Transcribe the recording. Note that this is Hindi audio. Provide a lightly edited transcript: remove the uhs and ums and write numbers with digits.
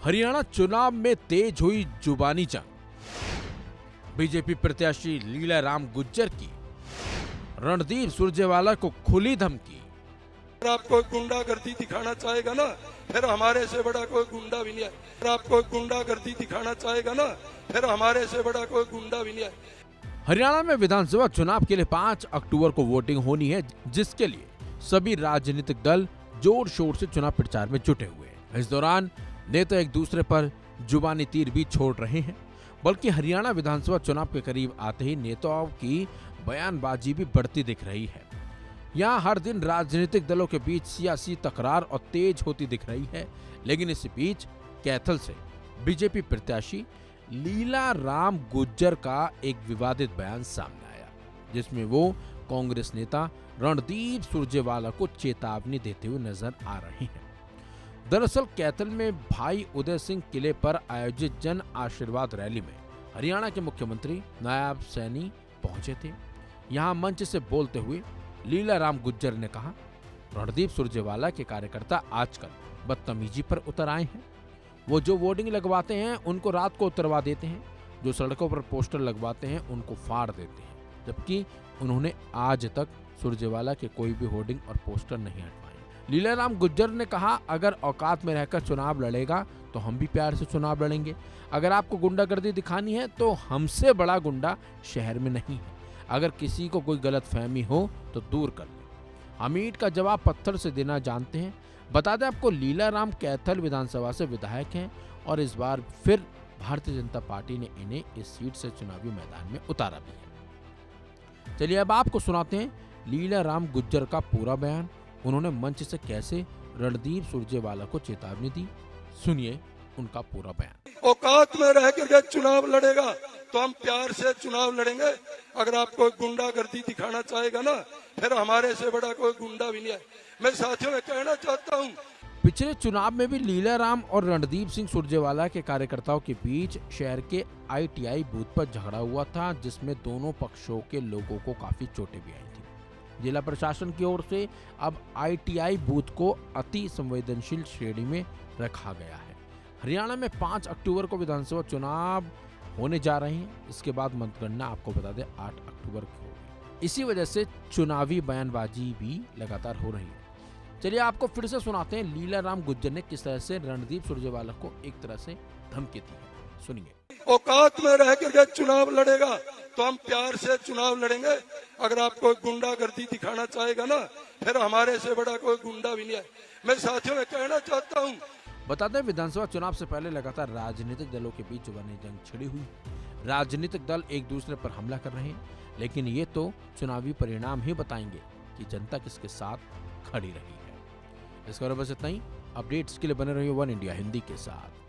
हरियाणा चुनाव में तेज हुई जुबानी जंग। बीजेपी प्रत्याशी लीलाराम गुज्जर की रणदीप सुरजेवाला को खुली धमकी। अगर आप कोई गुंडागर्दी दिखाना चाहेगा ना, फिर हमारे से बड़ा कोई गुंडा भी नहीं है। अगर आप कोई गुंडागर्दी दिखाना चाहेगा ना, फिर हमारे से बड़ा कोई गुंडा भी नहीं है। हरियाणा में विधानसभा चुनाव के लिए 5 अक्टूबर को वोटिंग होनी है, जिसके लिए सभी राजनीतिक दल जोर शोर से चुनाव प्रचार में जुटे हुए हैं। इस दौरान नेता एक दूसरे पर जुबानी तीर भी छोड़ रहे हैं, बल्कि हरियाणा विधानसभा चुनाव के करीब आते ही नेताओं की बयानबाजी भी बढ़ती दिख रही है। यहाँ हर दिन राजनीतिक दलों के बीच सियासी तकरार और तेज होती दिख रही है, लेकिन इस बीच कैथल से बीजेपी प्रत्याशी लीलाराम गुज्जर का एक विवादित बयान सामने आया, जिसमें वो कांग्रेस नेता रणदीप सुरजेवाला को चेतावनी देते हुए नजर आ रहे हैं। दरअसल कैथल में भाई उदय सिंह किले पर आयोजित जन आशीर्वाद रैली में हरियाणा के मुख्यमंत्री नायब सैनी पहुंचे थे। यहां मंच से बोलते हुए लीलाराम गुज्जर ने कहा, रणदीप सुरजेवाला के कार्यकर्ता आजकल बदतमीजी पर उतर आए हैं। वो जो वोटिंग लगवाते हैं उनको रात को उतरवा देते हैं, जो सड़कों पर पोस्टर लगवाते हैं उनको फाड़ देते हैं, जबकि उन्होंने आज तक सुरजेवाला के कोई भी होर्डिंग और पोस्टर नहीं हटवाए। लीलाराम गुज्जर ने कहा, अगर औकात में रहकर चुनाव लड़ेगा तो हम भी प्यार से चुनाव लड़ेंगे। अगर आपको गुंडागर्दी दिखानी है तो हमसे बड़ा गुंडा शहर में नहीं है। अगर किसी को कोई गलतफहमी हो तो दूर कर ले। हम ईंट का जवाब पत्थर से देना जानते हैं। बता दें आपको, लीलाराम कैथल विधानसभा से विधायक हैं और इस बार फिर भारतीय जनता पार्टी ने इन्हें इस सीट से चुनावी मैदान में उतारा भी है। चलिए अब आपको सुनाते हैं लीलाराम गुज्जर का पूरा बयान। उन्होंने मंच से कैसे रणदीप सुरजेवाला को चेतावनी दी, सुनिए उनका पूरा बयान। औकात में रह करके चुनाव लड़ेगा तो हम प्यार से चुनाव लड़ेंगे। अगर आप कोई गुंडागर्दी दिखाना चाहेगा ना, फिर हमारे से बड़ा कोई गुंडा भी नहीं है। मैं साथियों में कहना चाहता हूँ, पिछले चुनाव में भी लीलाराम और रणदीप सिंह सुरजेवाला के कार्यकर्ताओं के बीच शहर के ITI बूथ पर झगड़ा हुआ था, जिसमें दोनों पक्षों के लोगों को काफी चोटें भी आई थी। जिला प्रशासन की ओर से अब ITI बूथ को अति संवेदनशील श्रेणी में रखा गया है। हरियाणा में 5 अक्टूबर को विधानसभा चुनाव होने जा रहे हैं। इसके बाद मतगणना आपको बता दें 8 अक्टूबर को होगी। इसी वजह से चुनावी बयानबाजी भी लगातार हो रही है। चलिए आपको फिर से सुनाते हैं लीलाराम गुज्जर ने किस तरह से रणदीप सुरजेवाला को एक तरह से धमकी दी है, सुनिए। औकात में रह करके चुनाव लड़ेगा तो हम प्यार से चुनाव लड़ेंगे। अगर आप कोई गुंडागर्दी दिखाना चाहेगा ना, फिर हमारे से बड़ा कोई गुंडा भी नहीं है। मैं साथियों में कहना चाहता हूँ, बता दें विधानसभा चुनाव से पहले लगातार राजनीतिक दलों के बीच जुबानी जंग छिड़ी हुई। राजनीतिक दल एक दूसरे पर हमला कर रहे हैं, लेकिन ये तो चुनावी परिणाम ही बताएंगे कि जनता किसके साथ खड़ी रही है। इस खबर बस इतना ही। अपडेट्स के लिए बने रहिए वन इंडिया हिंदी के साथ।